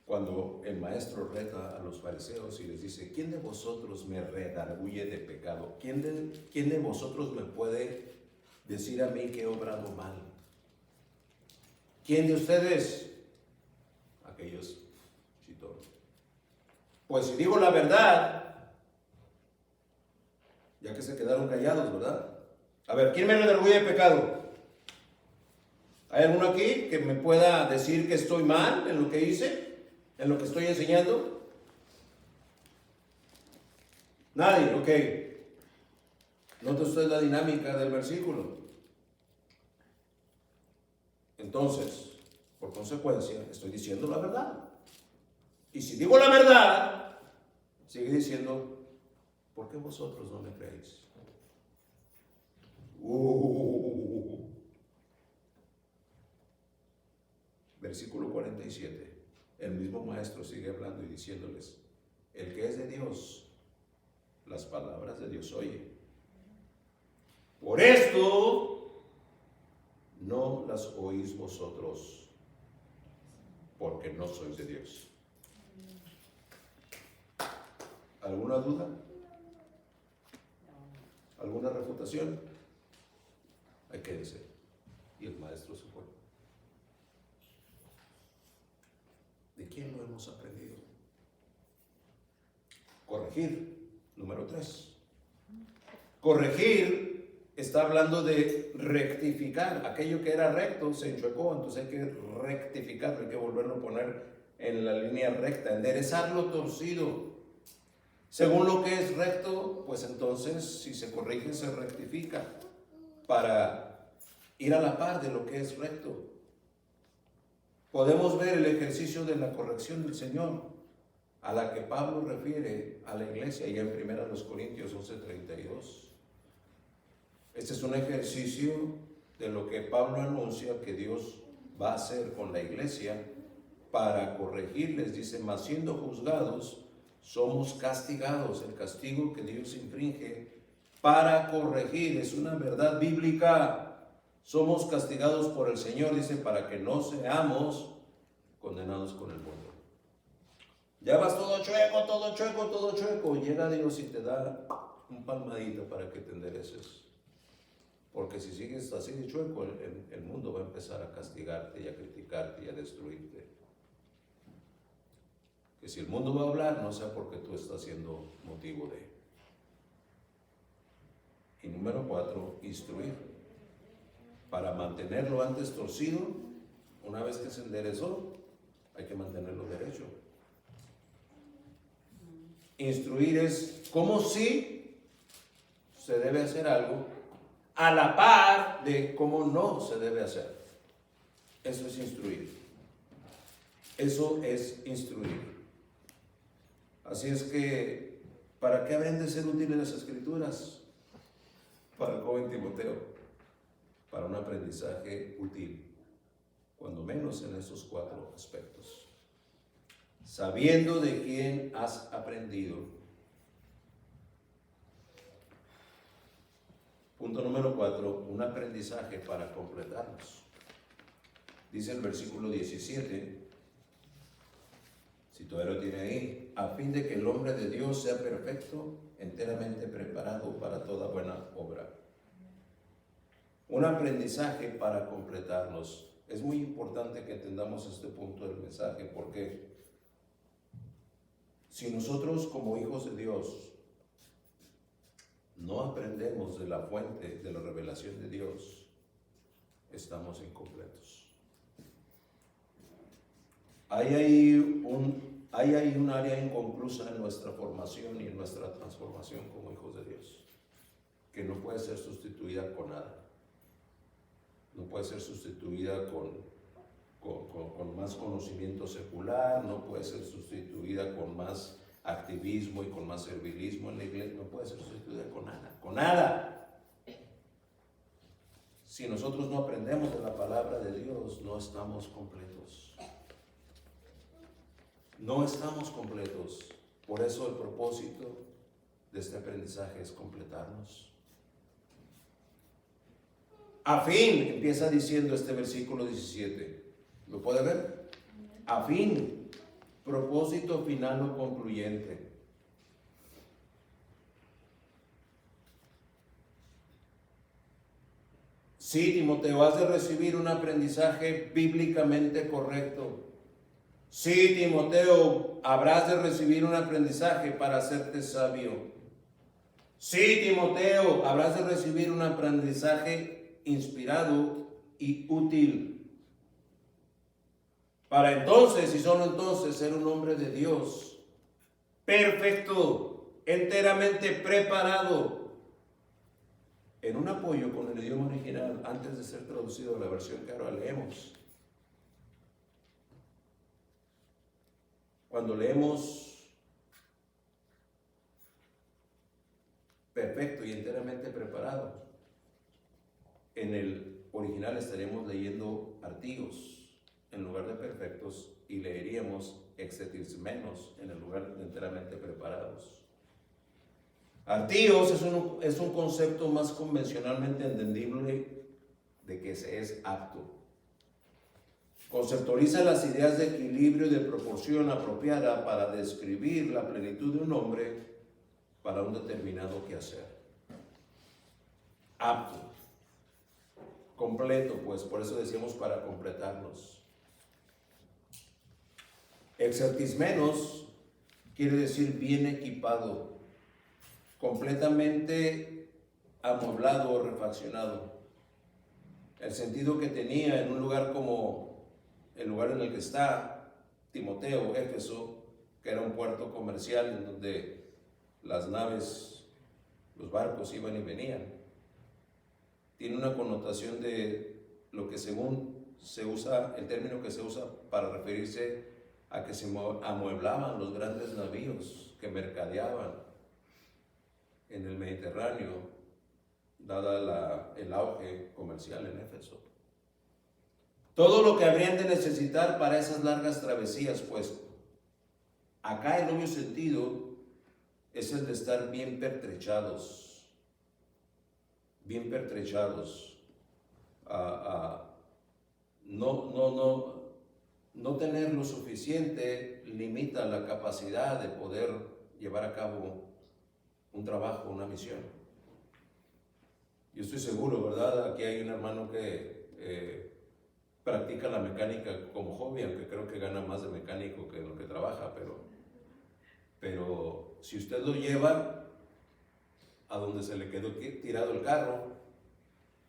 A: Cuando el maestro reta a los fariseos y les dice, ¿quién de vosotros me redarguye de pecado? ¿Quién de vosotros me puede decir a mí que he obrado mal? ¿Quién de ustedes? Aquellos chitones. Pues si digo la verdad, ya que se quedaron callados, ¿verdad? A ver, ¿quién me redarguye de pecado? ¿Hay alguno aquí que me pueda decir que estoy mal en lo que hice? ¿En lo que estoy enseñando? Nadie, ok. Nota usted la dinámica del versículo. Entonces, por consecuencia, estoy diciendo la verdad. Y si digo la verdad, sigue diciendo, ¿por qué vosotros no me creéis? Versículo 47. El mismo maestro sigue hablando y diciéndoles, el que es de Dios, las palabras de Dios oye. Por esto no las oís vosotros, porque no sois de Dios. ¿Alguna duda? ¿Alguna refutación? Ahí quédese. Y el maestro se fue. ¿De quién lo hemos aprendido? Corregir, número 3. Corregir está hablando de rectificar. Aquello que era recto se enchuecó, entonces hay que rectificarlo, hay que volverlo a poner en la línea recta, enderezar lo torcido. Según lo que es recto, pues entonces si se corrige, se rectifica para ir a la par de lo que es recto. Podemos ver el ejercicio de la corrección del Señor, a la que Pablo refiere a la iglesia, ya en 1 Corintios 11:32. Este es un ejercicio de lo que Pablo anuncia que Dios va a hacer con la iglesia para corregirles. Dice, mas siendo juzgados, somos castigados. El castigo que Dios infringe para corregir es una verdad bíblica. Somos castigados por el Señor, dice, para que no seamos condenados con el mundo. Ya vas todo chueco, todo chueco, todo chueco. Llega Dios y te da un palmadito para que te endereces. Porque si sigues así de chueco, el mundo va a empezar a castigarte y a criticarte y a destruirte. Que si el mundo va a hablar, no sea porque tú estás siendo motivo de. Y número 4, instruir. Para mantenerlo antes torcido, una vez que se enderezó, hay que mantenerlo derecho. Instruir es como si se debe hacer algo a la par de cómo no se debe hacer. Eso es instruir. Eso es instruir. Así es que, ¿para qué habrían de ser útiles las Escrituras? Para el joven Timoteo, para un aprendizaje útil, cuando menos en esos 4 aspectos. Sabiendo de quién has aprendido. Punto número 4, un aprendizaje para completarnos. Dice el versículo 17, si todavía lo tiene ahí, a fin de que el hombre de Dios sea perfecto, enteramente preparado para toda buena obra. Un aprendizaje para completarnos. Es muy importante que entendamos este punto del mensaje, porque si nosotros como hijos de Dios no aprendemos de la fuente de la revelación de Dios, estamos incompletos. Hay ahí un área inconclusa en nuestra formación y en nuestra transformación como hijos de Dios, que no puede ser sustituida con nada. No puede ser sustituida con más conocimiento secular, no puede ser sustituida con más activismo y con más servilismo en la iglesia, no puede ser sustituida con nada. Si nosotros no aprendemos de la palabra de Dios, no estamos completos. No estamos completos. Por eso el propósito de este aprendizaje es completarnos. A fin, empieza diciendo este versículo 17. ¿Lo puede ver? A fin, propósito final o concluyente. Sí, Timoteo, has de recibir un aprendizaje bíblicamente correcto. Sí, Timoteo, habrás de recibir un aprendizaje para hacerte sabio. Sí, Timoteo, habrás de recibir un aprendizaje inspirado y útil. Para entonces, y solo entonces, ser un hombre de Dios, perfecto, enteramente preparado, en un apoyo con el idioma original, antes de ser traducido a la versión que ahora leemos. Cuando leemos perfecto y enteramente preparado, en el original estaremos leyendo artigos en lugar de perfectos y leeríamos exetismenos en el lugar de enteramente preparados. Artíos es un concepto más convencionalmente entendible de que se es apto. Conceptualiza las ideas de equilibrio y de proporción apropiada para describir la plenitud de un hombre para un determinado quehacer. Apto. Completo, pues, por eso decíamos para completarnos. Exertismenos quiere decir bien equipado, completamente amueblado o refaccionado. El sentido que tenía en un lugar como el lugar en el que está Timoteo, Éfeso, que era un puerto comercial en donde las naves, los barcos iban y venían. Tiene una connotación de lo que según se usa, el término que se usa para referirse a que se amueblaban los grandes navíos que mercadeaban en el Mediterráneo, dada el auge comercial en Éfeso. Todo lo que habrían de necesitar para esas largas travesías, pues acá el obvio sentido es el de estar bien pertrechados, no tener lo suficiente limita la capacidad de poder llevar a cabo un trabajo, una misión. Yo estoy seguro, ¿verdad? Aquí hay un hermano que practica la mecánica como hobby, aunque creo que gana más de mecánico que en lo que trabaja, pero si usted lo lleva a donde se le quedó tirado el carro,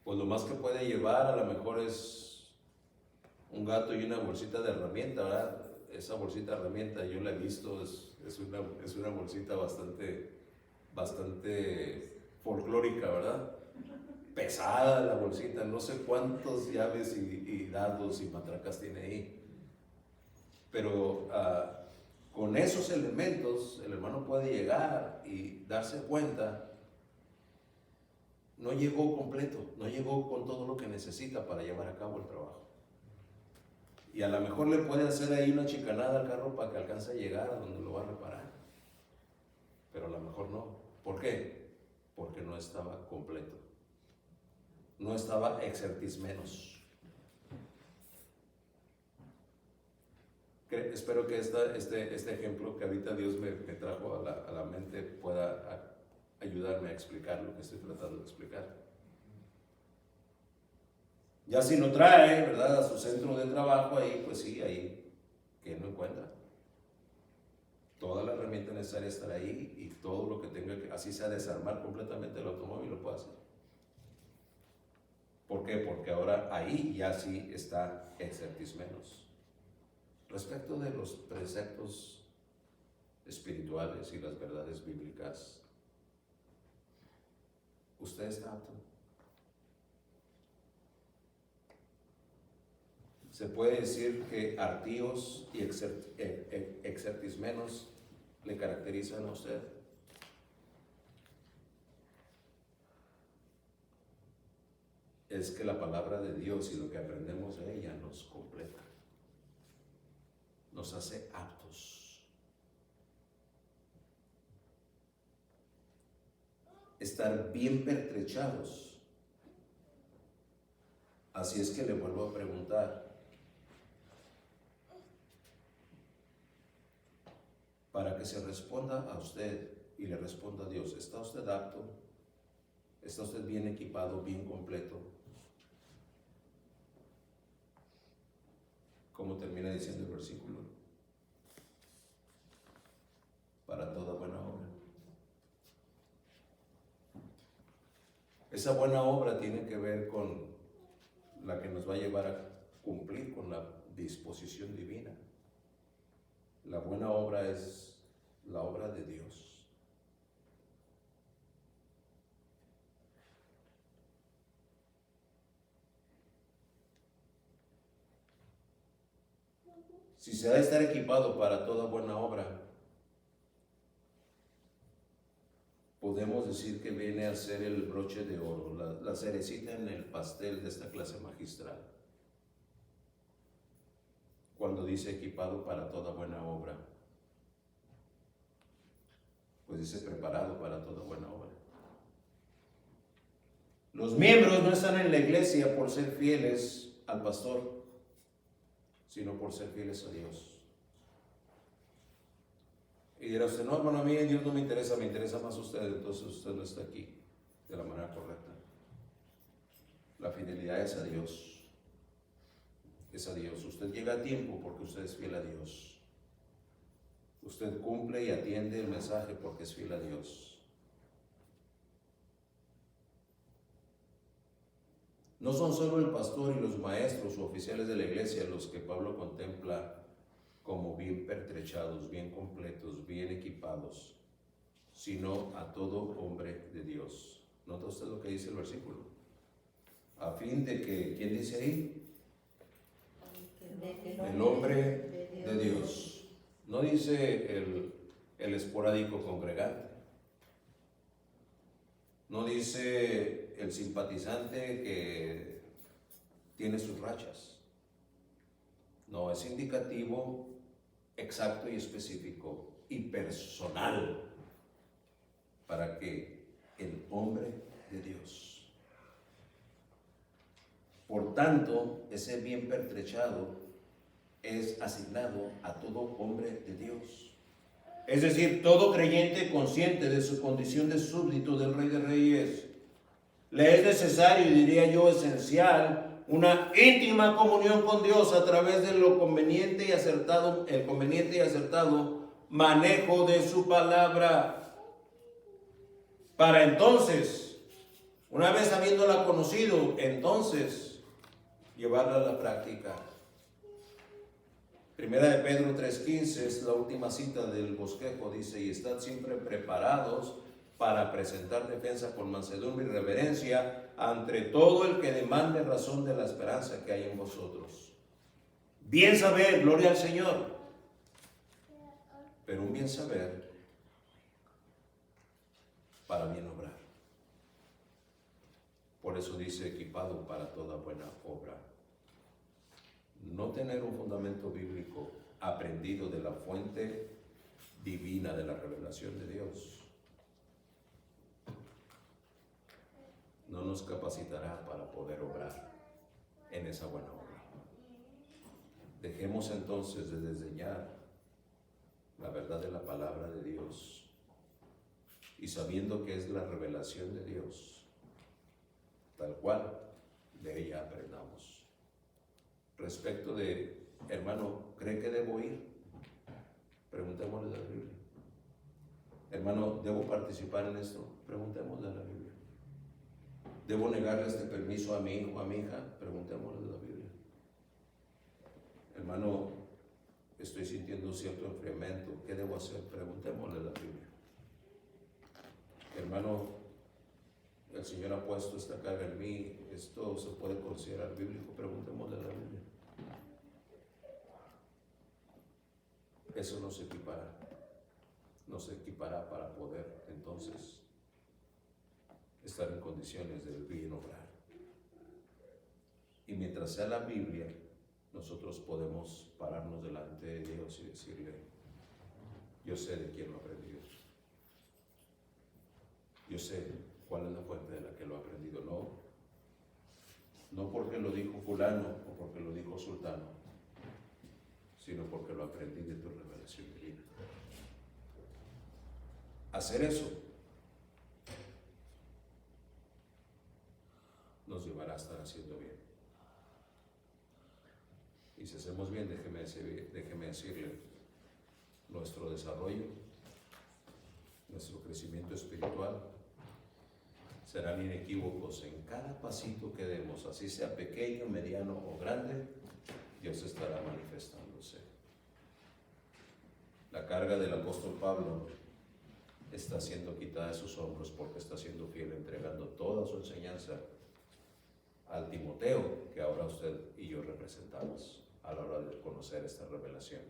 A: pues lo más que puede llevar a lo mejor es un gato y una bolsita de herramienta, ¿verdad? Esa bolsita de herramienta yo la he visto, es una bolsita bastante folclórica, ¿verdad? Pesada la bolsita, no sé cuántas llaves y dados y matracas tiene ahí. Pero con esos elementos el hermano puede llegar y darse cuenta, no llegó completo, no llegó con todo lo que necesita para llevar a cabo el trabajo. Y a lo mejor le puede hacer ahí una chicanada al carro para que alcance a llegar a donde lo va a reparar. Pero a lo mejor no. ¿Por qué? Porque no estaba completo. No estaba exertis menos. Espero que este ejemplo que ahorita Dios me trajo a la mente pueda ayudarme a explicar lo que estoy tratando de explicar. Ya si lo trae, ¿verdad?, a su centro de trabajo, ahí, pues sí, ahí que no encuentra. Toda la herramienta necesaria estará ahí y todo lo que tenga que, así sea desarmar completamente el automóvil, lo puede hacer. ¿Por qué? Porque ahora ahí ya sí está exertis menos. Respecto de los preceptos espirituales y las verdades bíblicas, ¿usted está apto? Se puede decir que artíos y exertis menos le caracterizan a usted. Es que la palabra de Dios y lo que aprendemos de ella nos completa, nos hace aptos. Estar bien pertrechados. Así es que le vuelvo a preguntar, para que se responda a usted y le responda a Dios, ¿está usted apto? ¿Está usted bien equipado, bien completo? Como termina diciendo el versículo, para toda buena obra. Esa buena obra tiene que ver con la que nos va a llevar a cumplir con la disposición divina. La buena obra es la obra de Dios. Si se ha de estar equipado para toda buena obra, podemos decir que viene a ser el broche de oro, la cerecita en el pastel de esta clase magistral. Cuando dice equipado para toda buena obra, pues dice preparado para toda buena obra. Los miembros no están en la iglesia por ser fieles al pastor, sino por ser fieles a Dios. Y dirá usted, no, hermano, a mí Dios no me interesa más usted, entonces usted no está aquí de la manera correcta. La fidelidad es a Dios. Es a Dios. Usted llega a tiempo porque usted es fiel a Dios. Usted cumple y atiende el mensaje porque es fiel a Dios. No son solo el pastor y los maestros o oficiales de la iglesia los que Pablo contempla como bien pertrechados, bien completos, bien equipados, sino a todo hombre de Dios. ¿Nota usted lo que dice el versículo? A fin de que, ¿quién dice ahí? El hombre de Dios. No dice el esporádico congregante. No dice el simpatizante que tiene sus rachas. No, es indicativo, exacto y específico y personal para que el hombre de Dios. Por tanto, ese bien pertrechado es asignado a todo hombre de Dios. Es decir, todo creyente consciente de su condición de súbdito del Rey de Reyes. Le es necesario, y diría yo esencial, una íntima comunión con Dios a través de lo conveniente y acertado, el conveniente y acertado manejo de su palabra. Para entonces, una vez habiéndola conocido, entonces llevarla a la práctica. Primera de Pedro 3:15 es la última cita del bosquejo, dice, y estad siempre preparados para presentar defensa con mansedumbre y reverencia ante todo el que demande razón de la esperanza que hay en vosotros. Bien saber, gloria al Señor, pero un bien saber para bien obrar. Por eso dice equipado para toda buena obra. No tener un fundamento bíblico aprendido de la fuente divina de la revelación de Dios no nos capacitará para poder obrar en esa buena obra. Dejemos entonces de desdeñar la verdad de la palabra de Dios y sabiendo que es la revelación de Dios, tal cual de ella aprendamos. Respecto de, hermano, ¿cree que debo ir? Preguntémosle a la Biblia. Hermano, ¿debo participar en esto? Preguntémosle a la Biblia. ¿Debo negarle este permiso a mi hijo o a mi hija? Preguntémosle a la Biblia. Hermano, estoy sintiendo cierto enfriamiento. ¿Qué debo hacer? Preguntémosle a la Biblia. Hermano, el Señor ha puesto esta carga en mí. ¿Esto se puede considerar bíblico? Preguntémosle a la Biblia. Eso nos equipará para poder entonces estar en condiciones de bien obrar. Y mientras sea la Biblia, nosotros podemos pararnos delante de Dios y decirle, yo sé de quién lo aprendí. Yo sé cuál es la fuente de la que lo he aprendido. No porque lo dijo fulano o porque lo dijo sultano, sino porque lo aprendí de tu revelación divina. Hacer eso nos llevará a estar haciendo bien. Y si hacemos bien, déjeme decirle, nuestro desarrollo, nuestro crecimiento espiritual serán inequívocos en cada pasito que demos, así sea pequeño, mediano o grande. Dios estará manifestándose. La carga del apóstol Pablo está siendo quitada de sus hombros porque está siendo fiel, entregando toda su enseñanza al Timoteo, que ahora usted y yo representamos a la hora de conocer esta revelación.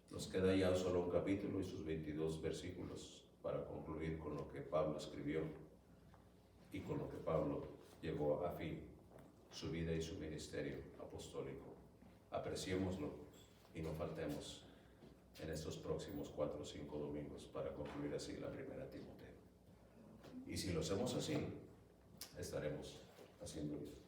A: Nos queda ya solo un capítulo y sus 22 versículos para concluir con lo que Pablo escribió y con lo que Pablo llevó a fin su vida y su ministerio apostólico. Apreciémoslo y no faltemos en estos próximos 4 o 5 domingos para concluir así la primera Timoteo. Y si lo hacemos así, estaremos haciendo bien.